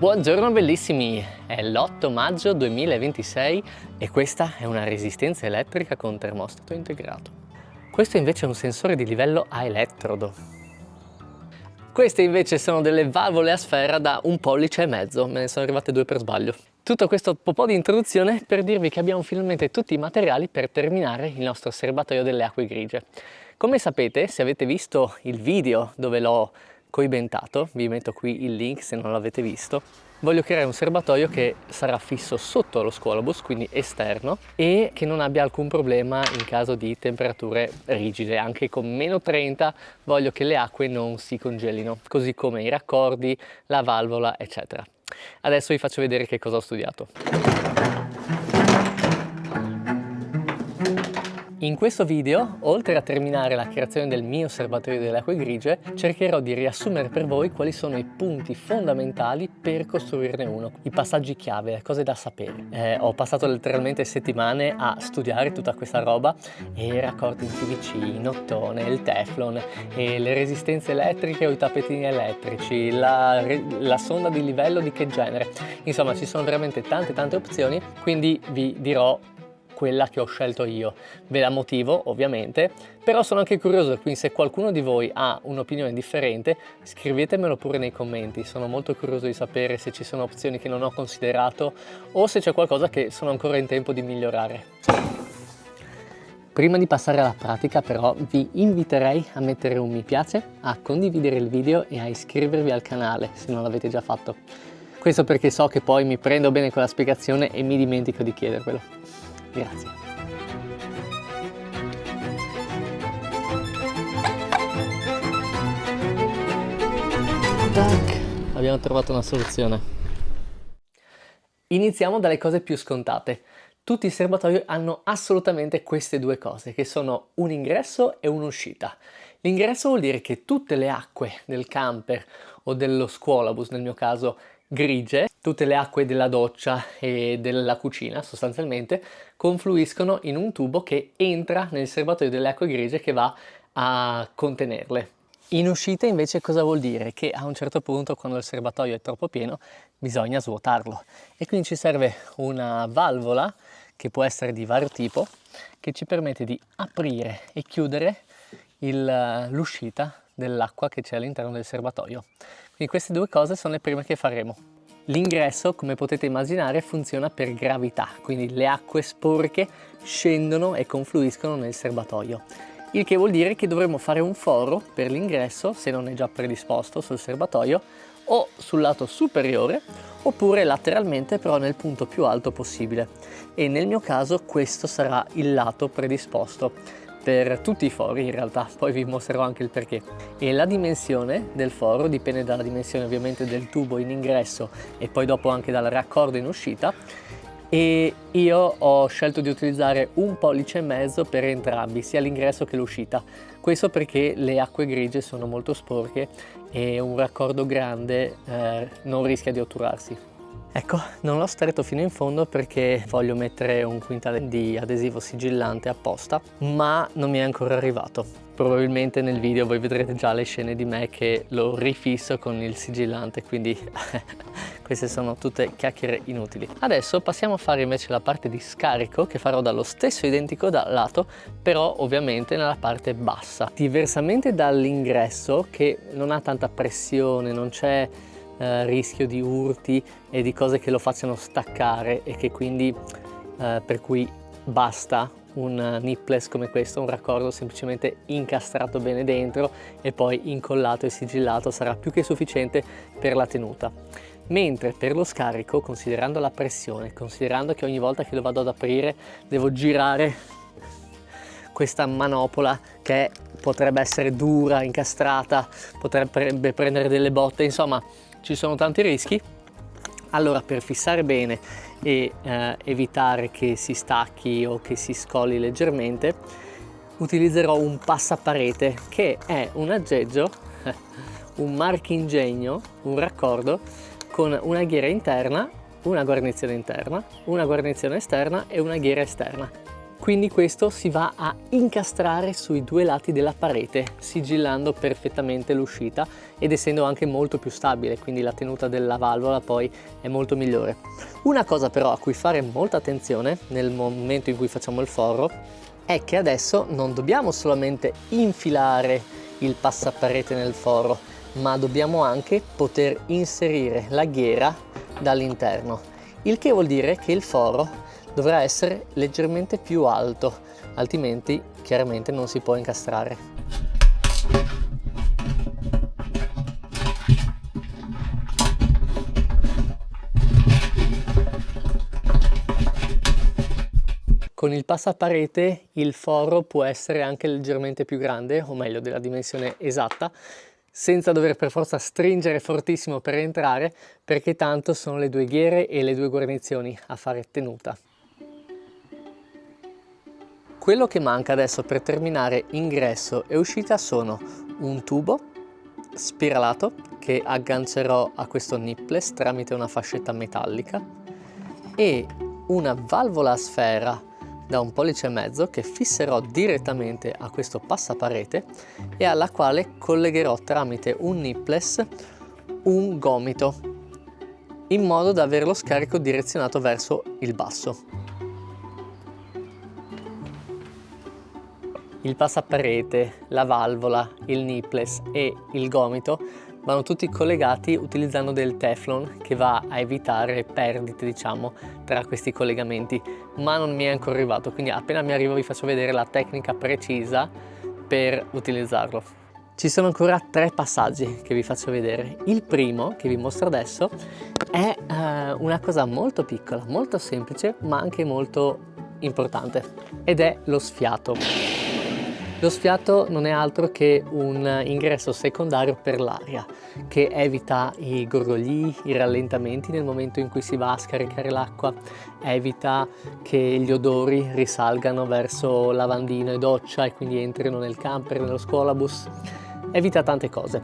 Buongiorno bellissimi, è l'8 maggio 2026 e questa è una resistenza elettrica con termostato integrato. Questo invece è un sensore di livello a elettrodo. Queste invece sono delle valvole a sfera da 1,5 pollici, me ne sono arrivate 2 per sbaglio. Tutto questo po' di introduzione per dirvi che abbiamo finalmente tutti i materiali per terminare il nostro serbatoio delle acque grigie. Come sapete, se avete visto il video dove l'ho coibentato, vi metto qui il link se non l'avete visto, voglio creare un serbatoio che sarà fisso sotto lo scuolabus, quindi esterno, e che non abbia alcun problema in caso di temperature rigide. Anche con meno 30 voglio che le acque non si congelino, così come i raccordi, la valvola, eccetera. Adesso vi faccio vedere che cosa ho studiato. In questo video, oltre a terminare la creazione del mio serbatoio delle acque grigie, cercherò di riassumere per voi quali sono i punti fondamentali per costruirne uno, i passaggi chiave, le cose da sapere. Ho passato letteralmente settimane a studiare tutta questa roba, e i raccordi in PVC, in ottone, il teflon, e le resistenze elettriche o i tappetini elettrici, la sonda di livello di che genere. Insomma, ci sono veramente tante opzioni, quindi vi dirò quella che ho scelto io. Ve la motivo ovviamente, però sono anche curioso, quindi se qualcuno di voi ha un'opinione differente scrivetemelo pure nei commenti. Sono molto curioso di sapere se ci sono opzioni che non ho considerato o se c'è qualcosa che sono ancora in tempo di migliorare. Prima di passare alla pratica però vi inviterei a mettere un mi piace, a condividere il video e a iscrivervi al canale se non l'avete già fatto. Questo perché so che poi mi prendo bene con la spiegazione e mi dimentico di chiedervelo. Grazie. Tac, abbiamo trovato una soluzione. Iniziamo dalle cose più scontate. Tutti i serbatoi hanno assolutamente queste due cose, che sono un ingresso e un'uscita. L'ingresso vuol dire che tutte le acque del camper o dello scuolabus, nel mio caso grigie, tutte le acque della doccia e della cucina sostanzialmente confluiscono in un tubo che entra nel serbatoio delle acque grigie che va a contenerle. In uscita invece cosa vuol dire? Che a un certo punto, quando il serbatoio è troppo pieno, bisogna svuotarlo e quindi ci serve una valvola che può essere di vario tipo che ci permette di aprire e chiudere l'uscita dell'acqua che c'è all'interno del serbatoio. Quindi queste due cose sono le prime che faremo. L'ingresso, come potete immaginare, funziona per gravità, quindi le acque sporche scendono e confluiscono nel serbatoio. Il che vuol dire che dovremo fare un foro per l'ingresso, se non è già predisposto sul serbatoio, o sul lato superiore oppure lateralmente, però nel punto più alto possibile. E nel mio caso questo sarà il lato predisposto per tutti i fori in realtà, poi vi mostrerò anche il perché. E la dimensione del foro dipende dalla dimensione ovviamente del tubo in ingresso e poi dopo anche dal raccordo in uscita, e io ho scelto di utilizzare 1,5 pollici per entrambi, sia l'ingresso che l'uscita. Questo perché le acque grigie sono molto sporche e un raccordo grande non rischia di otturarsi. Ecco, non l'ho stretto fino in fondo perché voglio mettere un quintale di adesivo sigillante apposta, ma non mi è ancora arrivato. Probabilmente nel video voi vedrete già le scene di me che lo rifisso con il sigillante, quindi queste sono tutte chiacchiere inutili. Adesso passiamo a fare invece la parte di scarico, che farò dallo stesso identico lato, però ovviamente nella parte bassa. Diversamente dall'ingresso, che non ha tanta pressione, non c'è rischio di urti e di cose che lo facciano staccare, e che quindi per cui basta un nipless come questo, un raccordo semplicemente incastrato bene dentro e poi incollato e sigillato sarà più che sufficiente per la tenuta. Mentre per lo scarico, considerando la pressione, considerando che ogni volta che lo vado ad aprire devo girare questa manopola che potrebbe essere dura, incastrata, potrebbe prendere delle botte, insomma ci sono tanti rischi, allora per fissare bene e evitare che si stacchi o che si scoli leggermente utilizzerò un passaparete, che è un aggeggio, un marchingegno, un raccordo con una ghiera interna, una guarnizione interna, una guarnizione esterna e una ghiera esterna. Quindi questo si va a incastrare sui due lati della parete, sigillando perfettamente l'uscita ed essendo anche molto più stabile, quindi la tenuta della valvola poi è molto migliore. Una cosa però a cui fare molta attenzione nel momento in cui facciamo il forro è che adesso non dobbiamo solamente infilare il passaparete nel forro, ma dobbiamo anche poter inserire la ghiera dall'interno, il che vuol dire che il forro dovrà essere leggermente più alto, altrimenti chiaramente non si può incastrare. Con il passaparete il forro può essere anche leggermente più grande, o meglio della dimensione esatta, senza dover per forza stringere fortissimo per entrare, perché tanto sono le due ghiere e le due guarnizioni a fare tenuta. Quello che manca adesso per terminare ingresso e uscita sono un tubo spiralato che aggancerò a questo nipples tramite una fascetta metallica e una valvola a sfera da 1,5 pollici che fisserò direttamente a questo passaparete e alla quale collegherò tramite un nipples un gomito in modo da avere lo scarico direzionato verso il basso. Il passaparete, la valvola, il nipples e il gomito vanno tutti collegati utilizzando del Teflon che va a evitare perdite, diciamo, tra questi collegamenti, ma non mi è ancora arrivato, quindi appena mi arriva vi faccio vedere la tecnica precisa per utilizzarlo. Ci sono ancora 3 passaggi che vi faccio vedere. Il primo, che vi mostro adesso, è una cosa molto piccola, molto semplice, ma anche molto importante, ed è lo sfiato. Lo sfiato non è altro che un ingresso secondario per l'aria che evita i gorgogli, i rallentamenti nel momento in cui si va a scaricare l'acqua, evita che gli odori risalgano verso lavandino e doccia e quindi entrino nel camper, nello scuolabus, evita tante cose.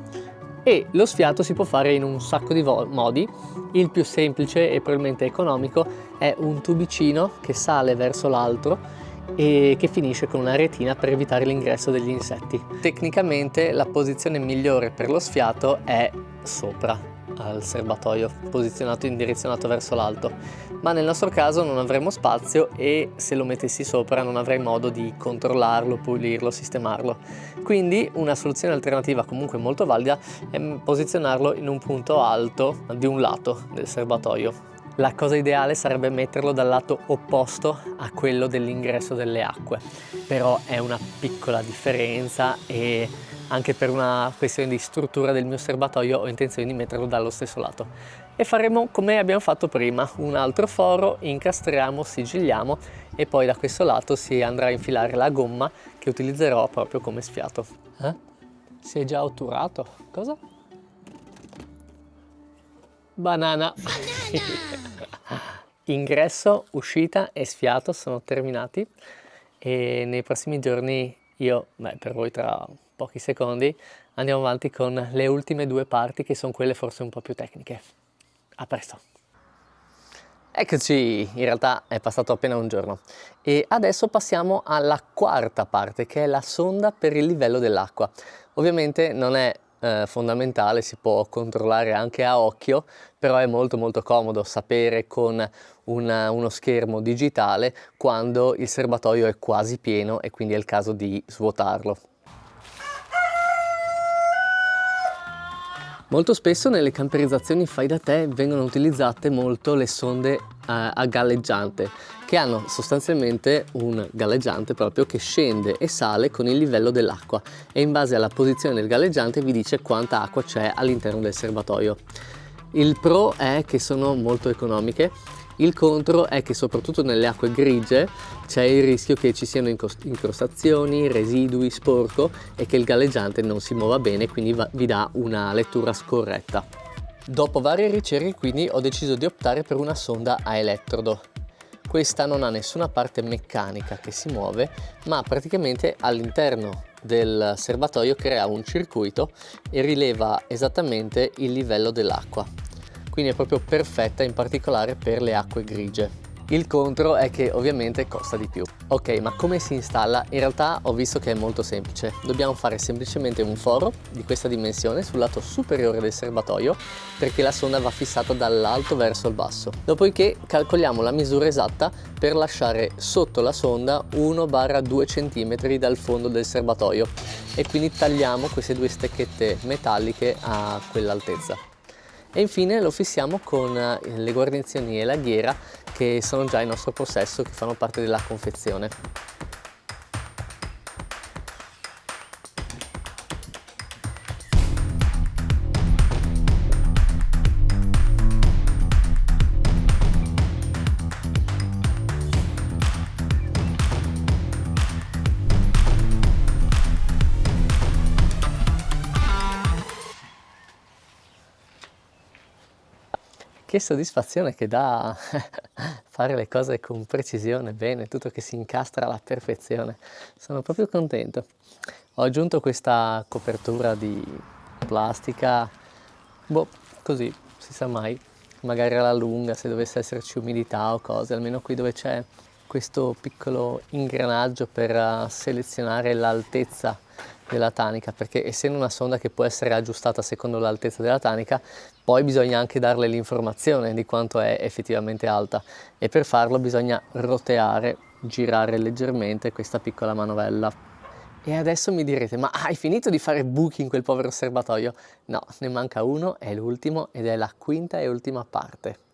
E lo sfiato si può fare in un sacco di modi. Il più semplice e probabilmente economico è un tubicino che sale verso l'alto e che finisce con una retina per evitare l'ingresso degli insetti. Tecnicamente la posizione migliore per lo sfiato è sopra al serbatoio, posizionato indirizzionato verso l'alto, ma nel nostro caso non avremo spazio e se lo mettessi sopra non avrei modo di controllarlo, pulirlo, sistemarlo. Quindi una soluzione alternativa comunque molto valida è posizionarlo in un punto alto di un lato del serbatoio. La cosa ideale sarebbe metterlo dal lato opposto a quello dell'ingresso delle acque, però è una piccola differenza e anche per una questione di struttura del mio serbatoio ho intenzione di metterlo dallo stesso lato. E faremo come abbiamo fatto prima, un altro foro, incastriamo, sigilliamo e poi da questo lato si andrà a infilare la gomma che utilizzerò proprio come sfiato. Si è già otturato? Cosa? Banana! Ingresso, uscita e sfiato sono terminati e nei prossimi giorni per voi tra pochi secondi, andiamo avanti con le ultime 2 parti che sono quelle forse un po' più tecniche. A presto! Eccoci, in realtà è passato appena un giorno e adesso passiamo alla quarta parte che è la sonda per il livello dell'acqua. Ovviamente non è fondamentale, si può controllare anche a occhio, però è molto comodo sapere con uno schermo digitale quando il serbatoio è quasi pieno e quindi è il caso di svuotarlo. Molto spesso nelle camperizzazioni fai da te vengono utilizzate molto le sonde a galleggiante, che hanno sostanzialmente un galleggiante proprio che scende e sale con il livello dell'acqua e in base alla posizione del galleggiante vi dice quanta acqua c'è all'interno del serbatoio. Il pro è che sono molto economiche, il contro è che soprattutto nelle acque grigie c'è il rischio che ci siano incrostazioni, residui, sporco e che il galleggiante non si muova bene, quindi vi dà una lettura scorretta. Dopo varie ricerche quindi ho deciso di optare per una sonda a elettrodo. Questa non ha nessuna parte meccanica che si muove, ma praticamente all'interno del serbatoio crea un circuito e rileva esattamente il livello dell'acqua. Quindi è proprio perfetta in particolare per le acque grigie. Il contro è che ovviamente costa di più. Ok, ma come si installa? In realtà ho visto che è molto semplice. Dobbiamo fare semplicemente un foro di questa dimensione sul lato superiore del serbatoio, perché la sonda va fissata dall'alto verso il basso. Dopodiché calcoliamo la misura esatta per lasciare sotto la sonda 1-2 cm dal fondo del serbatoio, e quindi tagliamo queste due stecchette metalliche a quell'altezza. E infine lo fissiamo con le guarnizioni e la ghiera che sono già in nostro possesso, che fanno parte della confezione. Che soddisfazione che dà fare le cose con precisione, bene, tutto che si incastra alla perfezione. Sono proprio contento. Ho aggiunto questa copertura di plastica, boh, così, si sa mai, magari alla lunga se dovesse esserci umidità o cose, almeno qui dove c'è questo piccolo ingranaggio per selezionare l'altezza della tanica, perché essendo una sonda che può essere aggiustata secondo l'altezza della tanica, poi bisogna anche darle l'informazione di quanto è effettivamente alta, e per farlo bisogna roteare, girare leggermente questa piccola manovella. E adesso mi direte, ma hai finito di fare buchi in quel povero serbatoio? No, ne manca uno, è l'ultimo ed è la quinta e ultima parte.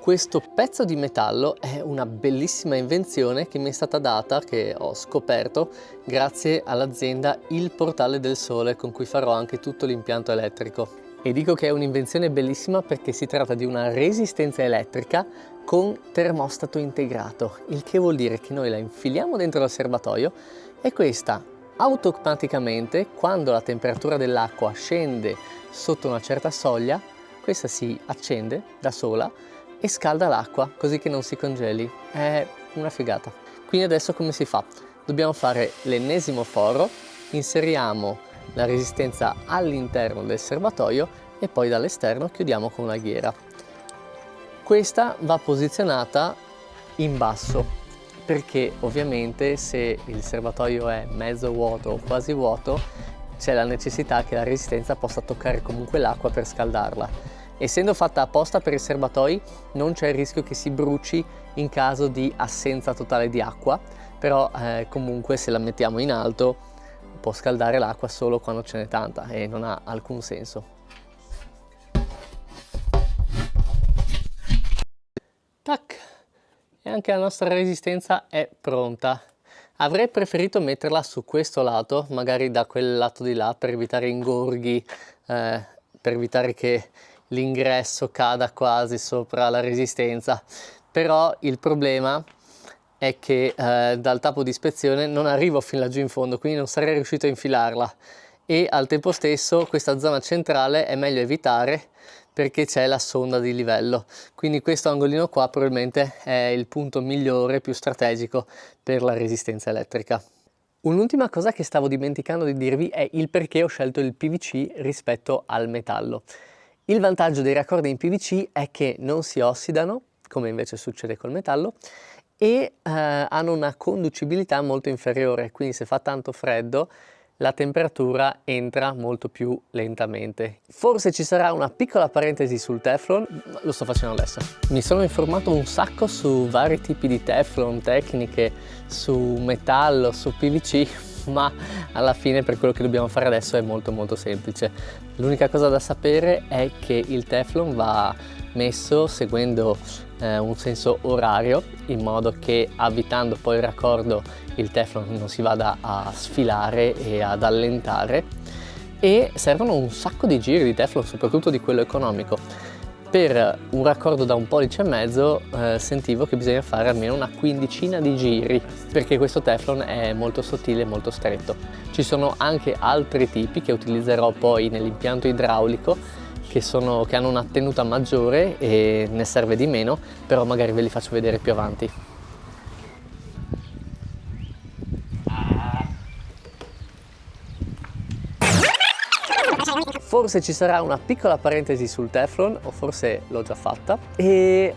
Questo pezzo di metallo è una bellissima invenzione che mi è stata data, che ho scoperto grazie all'azienda Il Portale del Sole, con cui farò anche tutto l'impianto elettrico. E dico che è un'invenzione bellissima perché si tratta di una resistenza elettrica con termostato integrato, il che vuol dire che noi la infiliamo dentro il serbatoio e questa automaticamente, quando la temperatura dell'acqua scende sotto una certa soglia, questa si accende da sola e scalda l'acqua così che non si congeli. È una figata. Quindi adesso come si fa? Dobbiamo fare l'ennesimo foro, inseriamo la resistenza all'interno del serbatoio e poi dall'esterno chiudiamo con la ghiera. Questa va posizionata in basso, perché ovviamente se il serbatoio è mezzo vuoto o quasi vuoto c'è la necessità che la resistenza possa toccare comunque l'acqua per scaldarla. Essendo fatta apposta per i serbatoi non c'è il rischio che si bruci in caso di assenza totale di acqua, però comunque se la mettiamo in alto può scaldare l'acqua solo quando ce n'è tanta e non ha alcun senso. Tac! E anche la nostra resistenza è pronta. Avrei preferito metterla su questo lato, magari da quel lato di là, per evitare ingorghi, per evitare che l'ingresso cada quasi sopra la resistenza, però il problema è che dal tappo di ispezione non arrivo fin laggiù in fondo, quindi non sarei riuscito a infilarla, e al tempo stesso questa zona centrale è meglio evitare perché c'è la sonda di livello, quindi questo angolino qua probabilmente è il punto migliore, più strategico per la resistenza elettrica. Un'ultima cosa che stavo dimenticando di dirvi è il perché ho scelto il PVC rispetto al metallo. Il vantaggio dei raccordi in PVC è che non si ossidano, come invece succede col metallo, e hanno una conducibilità molto inferiore, quindi se fa tanto freddo la temperatura entra molto più lentamente. Forse ci sarà una piccola parentesi sul Teflon, lo sto facendo adesso. Mi sono informato un sacco su vari tipi di Teflon, tecniche, su metallo, su PVC, ma alla fine per quello che dobbiamo fare adesso è molto semplice. L'unica cosa da sapere è che il Teflon va messo seguendo un senso orario, in modo che avvitando poi il raccordo il Teflon non si vada a sfilare e ad allentare, e servono un sacco di giri di Teflon, soprattutto di quello economico. Per un raccordo da 1,5 pollici sentivo che bisogna fare almeno una quindicina di giri, perché questo Teflon è molto sottile e molto stretto. Ci sono anche altri tipi che utilizzerò poi nell'impianto idraulico che hanno una tenuta maggiore e ne serve di meno, però magari ve li faccio vedere più avanti. Forse ci sarà una piccola parentesi sul Teflon, o forse l'ho già fatta, e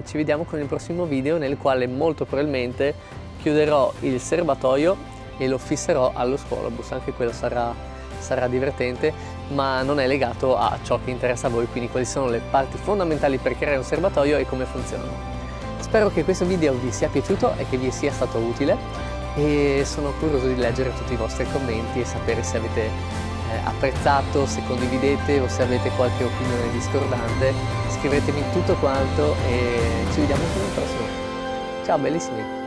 ci vediamo con il prossimo video, nel quale molto probabilmente chiuderò il serbatoio e lo fisserò allo scolobus. Anche quello sarà divertente, ma non è legato a ciò che interessa a voi, quindi quali sono le parti fondamentali per creare un serbatoio e come funzionano. Spero che questo video vi sia piaciuto e che vi sia stato utile, e sono curioso di leggere tutti i vostri commenti e sapere se avete apprezzato, se condividete o se avete qualche opinione discordante. Scrivetemi tutto quanto e ci vediamo con il prossimo. Ciao bellissimi!